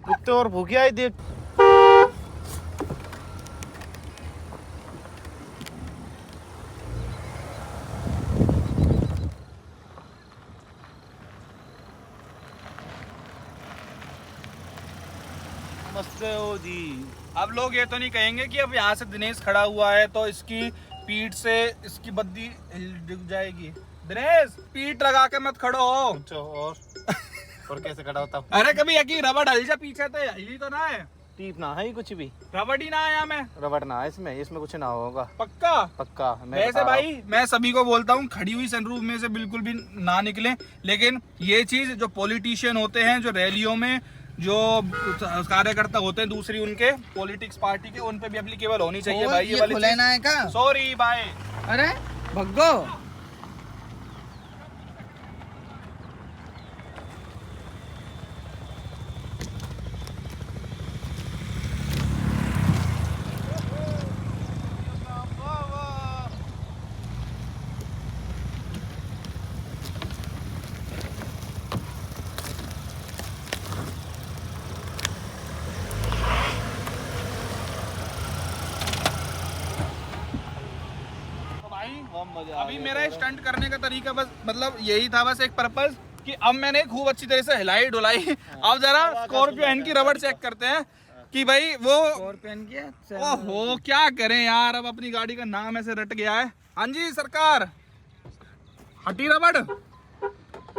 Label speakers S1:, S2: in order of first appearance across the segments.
S1: कुत्ते और भूखी आई देख। नमस्ते हो जी।
S2: अब लोग ये तो नहीं कहेंगे कि अब यहाँ से दिनेश खड़ा हुआ है तो इसकी पीठ से इसकी बद्दी दिख जाएगी। दिनेश पीठ लगा के मत खड़ो हो।
S1: अच्छा, और कैसे खड़ा होता?
S2: अरे कभी यकी रबड़ हल जा पीछे तो हिली तो ना है।
S1: टीप ना है कुछ भी,
S2: रबड़ ही ना आया मैं।
S1: रबड़ ना है इसमें कुछ ना होगा।
S2: पक्का
S1: पक्का
S2: वैसे भाई मैं सभी को बोलता हूँ खड़ी हुई सनरूफ में से बिल्कुल भी ना निकले, लेकिन ये चीज जो पॉलिटिशियन होते हैं, जो रैलियों में जो कार्यकर्ता होते हैं दूसरी उनके पॉलिटिक्स पार्टी के, उन पे भी एप्लीकेबल होनी चाहिए भाई ये वाली
S3: खुले ना है का?
S2: सॉरी भाई।
S3: अरे भग्गो
S2: अभी मेरा स्टंट करने का तरीका बस मतलब यही था, बस एक पर्पस कि अब मैंने खूब अच्छी तरह से हिलाई डुलाई। अब जरा स्कॉर्पियो एन की रबड़ चेक करते हैं कि भाई वो
S3: स्कॉर्पियन की है।
S2: ओहो क्या करें यार, अब अपनी गाड़ी का नाम ऐसे रट गया है। हाँ जी सरकार, हटी रबड़।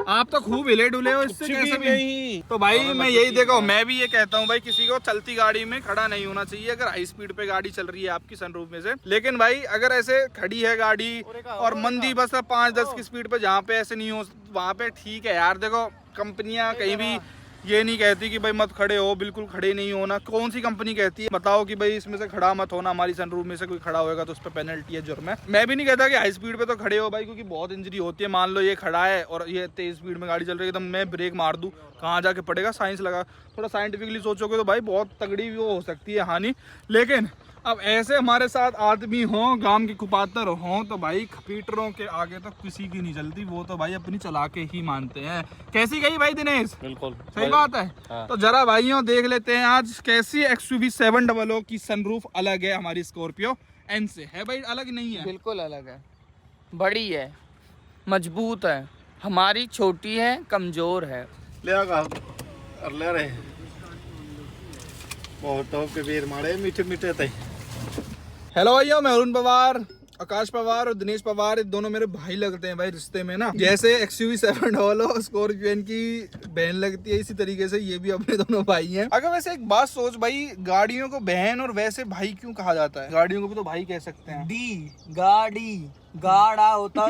S2: आप तो खूब हिले डुले हो इससे कैसे भी। तो भाई मैं यही देखो, मैं भी ये कहता हूँ भाई किसी को चलती गाड़ी में खड़ा नहीं होना चाहिए अगर हाई स्पीड पे गाड़ी चल रही है आपकी सनरूफ में से। लेकिन भाई अगर ऐसे खड़ी है गाड़ी और मंदी बस 5-10 की स्पीड पे, जहाँ पे ऐसे नहीं हो वहाँ पे ठीक है यार। देखो कंपनियां कहीं भी ये नहीं कहती कि भाई मत खड़े हो, बिल्कुल खड़े नहीं होना। कौन सी कंपनी कहती है बताओ कि भाई इसमें से खड़ा मत होना, हमारी सनरूफ में से कोई खड़ा होएगा तो उस पर पेनल्टी है, जुर्म है। मैं भी नहीं कहता कि हाई स्पीड पे तो खड़े हो भाई, क्योंकि बहुत इंजरी होती है। मान लो ये खड़ा है और ये तेज स्पीड में गाड़ी चल रही है, एकदम मैं ब्रेक मार दूं, कहाँ जाके पड़ेगा। साइंस लगा, थोड़ा साइंटिफिकली सोचोगे तो भाई बहुत तगड़ी वो हो सकती है हानि। लेकिन अब ऐसे हमारे साथ आदमी हों, गांव के कुपातर हों, तो भाई खपीटरों के आगे तो किसी की नहीं चलती। वो तो भाई अपनी चला के ही मानते हैं। कैसी गई भाई दिनेश?
S1: बिल्कुल
S2: सही बात है।
S1: हाँ।
S2: तो जरा भाइयों देख लेते हैं आज कैसी XUV 700 की सनरूफ अलग है हमारी स्कॉर्पियो एन से। है भाई अलग नहीं है?
S3: बिल्कुल अलग है, बड़ी है, मजबूत है। हमारी छोटी है, कमजोर है।
S1: ले रहे बहुत टॉप के बेर मारे मीठे मीठे थे।
S2: हेलो भाइयों, मैं अरुण पवार, आकाश पवार और दिनेश पवार, ये दोनों मेरे भाई लगते हैं भाई रिश्ते में ना। जैसे XUV 700 स्कॉर्पियो एन की बहन लगती है, इसी तरीके से ये भी अपने दोनों भाई हैं। अगर वैसे एक बात सोच भाई, गाड़ियों को बहन और वैसे भाई क्यों कहा जाता है? गाड़ियों को भी तो भाई कह सकते हैं।
S3: डी गाड़ी, गाड़ा होता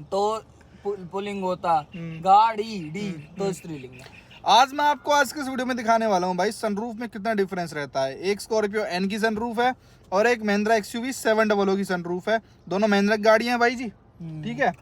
S3: तो पुलिंग होता, गाड़ी डी तो स्त्रीलिंग है।
S2: आज मैं आपको आज के इस वीडियो में दिखाने वाला हूँ भाई सनरूफ में कितना डिफरेंस रहता है। एक स्कॉर्पियो एन की सनरूफ है और एक महिंद्रा XUV 700 की सनरूफ है। दोनों महिंद्रा की गाड़ियां हैं भाई जी, ठीक है।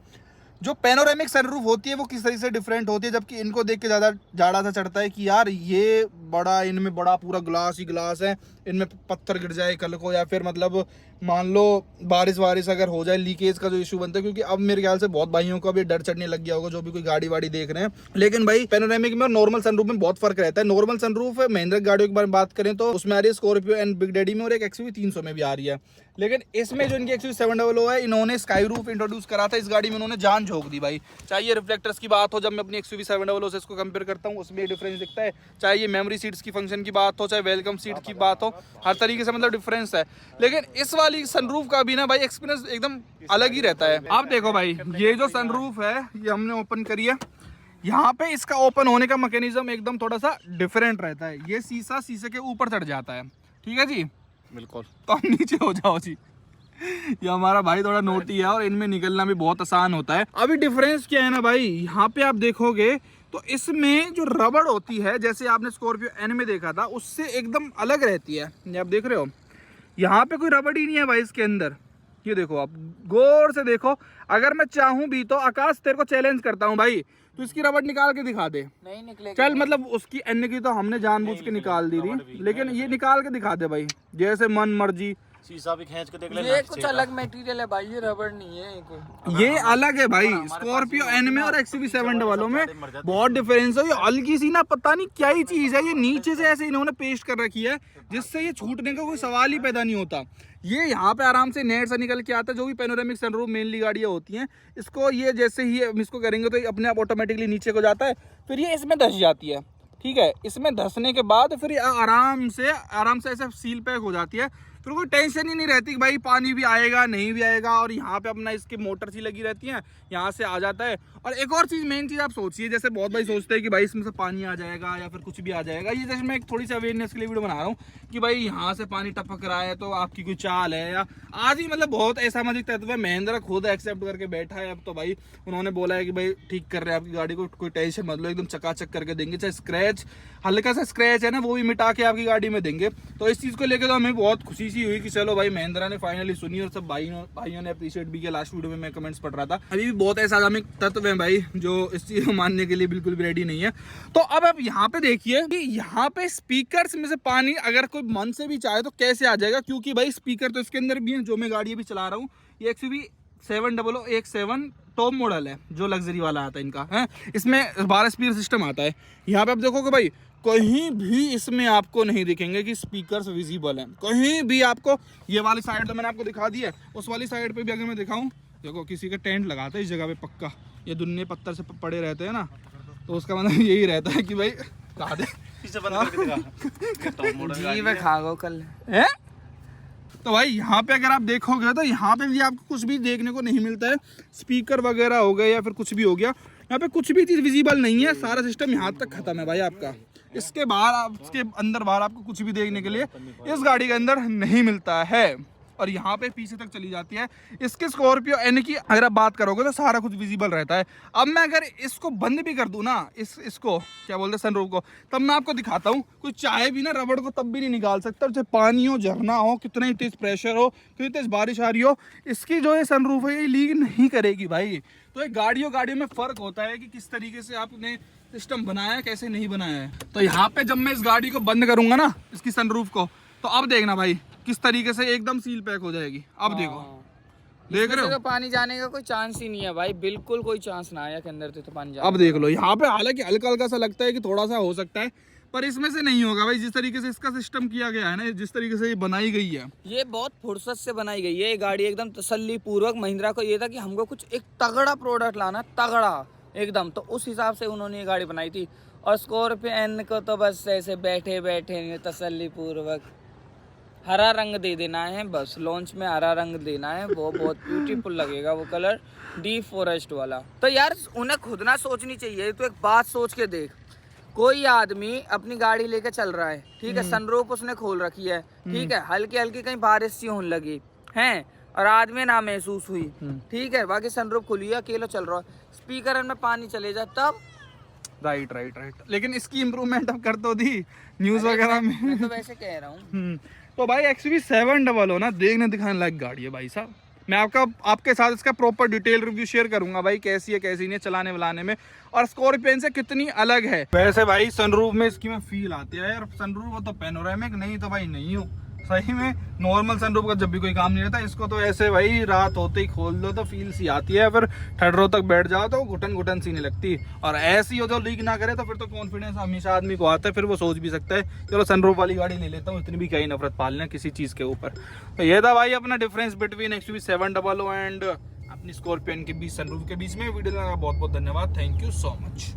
S2: जो पैनोरेमिक सनरूफ होती है वो किस तरीके से डिफरेंट होती है, जबकि इनको देख के ज़्यादा जाड़ा सा चढ़ता है कि यार ये बड़ा, इनमें बड़ा पूरा ग्लास ही ग्लास है, इनमें पत्थर गिर जाए कल को, या फिर मतलब मान लो बारिश अगर हो जाए, लीकेज का जो इशू बनता है। क्योंकि अब मेरे ख्याल से बहुत भाइयों को अभी डर चढ़ने लग गया होगा जो भी कोई गाड़ी वाड़ी देख रहे हैं। लेकिन भाई पैनोरेमिक में और नॉर्मल सनरूफ में बहुत फर्क रहता है। नॉर्मल सनरूफ महिंद्रा की गाड़ियों के बारे में बात करें तो उसमें आ रही है स्कॉर्पियो एंड बिग डैडी में, और एक XUV 300 में भी आ रही है। लेकिन इसमें जो इनकी XUV 700 है, इन्होंने स्काई रूफ इंट्रोड्यूस करा था इस गाड़ी में, उन्होंने जान झोंक दी भाई। चाहे ये रिफ्लेक्टर्स की बात हो, जब मैं अपनी XUV 700 से इसको कंपेयर करता हूँ उसमें डिफरेंस दिखता है। चाहे ये मेमोरी सीट्स की फंक्शन की बात हो, चाहे वेलकम सीट की बात हो, हर तरीके से मतलब डिफरेंस है। लेकिन इस वाली सनरूफ का भी ना भाई एक्सपीरियंस एकदम अलग ही रहता है। आप देखो भाई, ये जो सनरूफ है ये हमने ओपन करी है, यहाँ पे इसका ओपन होने का मैकेनिज्म एकदम थोड़ा सा डिफरेंट रहता है। ये शीशा शीशे के ऊपर चढ़ जाता है, ठीक है जी।
S1: बिल्कुल।
S2: तो हम नीचे हो जाओ जी। ये हमारा भाई थोड़ा नोटी है और इनमें निकलना भी बहुत आसान होता है। अभी डिफरेंस क्या है ना भाई, यहाँ पे आप देखोगे तो इसमें जो रबड़ होती है, जैसे आपने स्कॉर्पियो एन में देखा था, उससे एकदम अलग रहती है। ये आप देख रहे हो, यहाँ पे कोई रबड़ ही नहीं है भाई इसके अंदर। ये देखो, आप गौर से देखो। अगर मैं चाहूँ भी तो आकाश तेरे को चैलेंज करता हूँ भाई, तो इसकी रबड़ निकाल के दिखा दे।
S3: नहीं निकलेगी।
S2: चल मतलब उसकी एन की तो हमने जानबूझ के निकाल दी थी, लेकिन ये निकाल के दिखा दे भाई, जैसे मन मर्जी
S1: शीशा भी खींच के देख ले।
S3: ये कुछ अलग मटेरियल है भाई, ये रबड़ नहीं है कोई।
S2: ये अलग है भाई, स्कॉर्पियो एन में और XUV 7 वालों में बहुत डिफरेंस है। ये हल्की सी ना पता नहीं क्या ही चीज है, ये नीचे से ऐसे इन्होंने पेस्ट कर रखी है जिससे ये छूटने का कोई सवाल ही पैदा नहीं होता। ये यहाँ पे आराम से नेट से निकल के आता है। जो भी पैनोरामिक सनरूफ मेनली गाड़ियाँ होती हैं, इसको ये जैसे ही हम इसको करेंगे तो ये अपने आप ऑटोमेटिकली नीचे को जाता है, फिर ये इसमें धस जाती है। ठीक है, इसमें धसने के बाद फिर आराम से ऐसे सील पैक हो जाती है। फिर कोई टेंशन ही नहीं रहती कि भाई पानी भी आएगा नहीं भी आएगा। और यहाँ पे अपना इसकी मोटर सी लगी रहती है, यहाँ से आ जाता है। और एक और चीज़, मेन चीज़ आप सोचिए, जैसे बहुत भाई सोचते हैं कि भाई इसमें से पानी आ जाएगा या फिर कुछ भी आ जाएगा। ये जैसे मैं एक थोड़ी सी अवेयरनेस के लिए वीडियो बना रहा हूँ कि भाई यहाँ से पानी टपक रहा है तो आपकी कोई चाल है, या आज ही मतलब बहुत असामाजिक तत्व है। महिंद्रा खुद एक्सेप्ट करके बैठा है अब तो भाई, उन्होंने बोला है कि भाई ठीक कर रहे हैं आपकी गाड़ी को, कोई टेंशन मत लो, एकदम चकाचक करके देंगे। चाहे स्क्रैच, हल्का सा स्क्रैच है ना, वो भी मिटा के आपकी गाड़ी में देंगे। तो इस चीज़ को लेकर तो हमें बहुत खुशी सी हुई कि चलो भाई महिंद्रा ने फाइनली सुनी, और सब भाइयों ने अप्रिशिएट भी किया। लास्ट वीडियो में मैं कमेंट्स पढ़ रहा था। अभी भी बहुत असामाजिक तत्व हैं भाई जो इस चीज को मानने के लिए बिल्कुल भी रेडी नहीं है। तो अब आप यहाँ पे देखिए कि यहाँ पे स्पीकर्स में से पानी अगर कोई मन से भी चाहे तो कैसे आ जाएगा, क्योंकि भाई स्पीकर तो इसके अंदर भी है। जो मैं गाड़ी भी चला रहा हूँ, ये XUV 70017 टॉप मॉडल है, जो लग्जरी वाला आता है इनका है। इसमें 12 स्पीकर सिस्टम आता है। यहाँ पे आप देखोगे भाई, कहीं भी इसमें आपको नहीं दिखेंगे कि स्पीकर्स विजिबल हैं, कहीं भी आपको। ये वाली साइड तो मैंने आपको दिखा दी है, उस वाली साइड पे भी अगर मैं दिखाऊं, देखो किसी का टेंट लगाता है इस जगह पे पक्का, ये दुन्ने पत्थर से पड़े रहते हैं ना, तो उसका मतलब यही रहता है कि भाई कहा दे
S3: जी मैं खागो कल
S2: है। तो भाई यहाँ पे अगर आप देखोगे तो यहाँ पे भी आपको कुछ भी देखने को नहीं मिलता है। स्पीकर वगैरह हो गए या फिर कुछ भी हो गया, यहाँ पे कुछ भी चीज़ विजिबल नहीं है। सारा सिस्टम यहाँ तक खत्म है भाई आपका। इसके बाहर, इसके अंदर बाहर आपको कुछ भी देखने के लिए इस गाड़ी के अंदर नहीं मिलता है। और यहाँ पे पीछे तक चली जाती है। इसके स्कॉर्पियो एन की अगर आप बात करोगे तो सारा कुछ विजिबल रहता है। अब मैं अगर इसको बंद भी कर दूं ना, इसको क्या बोलते हैं, सनरूफ को, तब मैं आपको दिखाता हूँ। कोई चाहे भी ना रबड़ को तब भी नहीं निकाल सकता, चाहे पानी हो, झरना हो, कितना ही तेज प्रेशर हो, कितनी तेज बारिश आ रही हो, इसकी जो ये सनरूफ है ये लीक नहीं करेगी भाई। तो ये गाड़ियों में फ़र्क होता है कि किस तरीके से आपने सिस्टम बनाया है, कैसे नहीं बनाया है। तो यहाँ पे जब मैं इस गाड़ी को बंद करूंगा ना, इसकी सनरूफ को, तो अब देखना भाई किस तरीके से एकदम सील पैक हो जाएगी। अब देखो, देख रहे हो,
S3: पानी जाने का कोई चांस ही नहीं है भाई, बिल्कुल कोई चांस ना आया के अंदर तो पानी जाने।
S2: अब देख लो यहाँ पे, हालांकि हल्का हल्का सा लगता है कि थोड़ा सा हो सकता है, पर इसमें से नहीं होगा भाई। जिस तरीके से इसका सिस्टम किया गया है ना, जिस तरीके से ये बनाई गई है,
S3: ये बहुत फुर्सत से बनाई गई है। ये गाड़ी एकदम तसल्ली पूर्वक, महिंद्रा को ये था कि हमको कुछ एक तगड़ा प्रोडक्ट लाना, तगड़ा एकदम, तो उस हिसाब से उन्होंने ये गाड़ी बनाई थी। और स्कॉर्पियो एन को तो बस ऐसे बैठे बैठे तसल्ली पूर्वक हरा रंग दे देना है, बस लॉन्च में हरा रंग देना है, वो बहुत ब्यूटीफुल लगेगा वो कलर, डीप फॉरेस्ट वाला। तो यार उन्हें खुद ना सोचनी चाहिए। तो एक बात सोच के देख, कोई आदमी अपनी गाड़ी लेके चल रहा है, ठीक है, सनरूफ उसने खोल रखी है, ठीक है, हल्की हल्की कहीं बारिश सी होने लगी है और आदमी ना महसूस हुई, ठीक है, बाकी सनरूफ खुली है, अकेला चल रहा है, स्पीकर में पानी चले जाए तब।
S2: राइट। लेकिन इसकी इम्प्रूवमेंट अब कर तो दी न्यूज़ वगैरह में।
S3: मैं तो वैसे कह रहा हूँ।
S2: तो भाई XUV 700 ना देखने दिखाने लायक गाड़ी है भाई साहब। मैं आपके साथ इसका प्रॉपर डिटेल रिव्यू शेयर करूंगा भाई, कैसी है कैसी नहीं है चलाने वालाने में, और स्कॉर्पियो से कितनी अलग है। वैसे भाई सनरूफ में इसकी में फील आती है यार, सनरूफ तो पैनोरामिक नहीं तो भाई नहीं हो सही में। नॉर्मल सनरूफ का जब भी कोई काम नहीं रहता, इसको तो ऐसे भाई रात होते ही खोल दो तो फील सी आती है, फिर ठहरो तक बैठ जाओ तो घुटन सी नहीं लगती। और ऐसी हो जो लीक ना करे तो फिर तो कॉन्फिडेंस हमेशा आदमी को आता है, फिर वो सोच भी सकता है चलो सनरूफ वाली गाड़ी ले लेता हूँ, इतनी भी कहीं नफरत पालना किसी चीज़ के ऊपर। तो ये था भाई अपना डिफरेंस बिटवीन XUV 700 एंड अपनी स्कॉर्पियो के बीच, सनरूफ के बीच में। वीडियो का बहुत बहुत धन्यवाद, थैंक यू सो मच।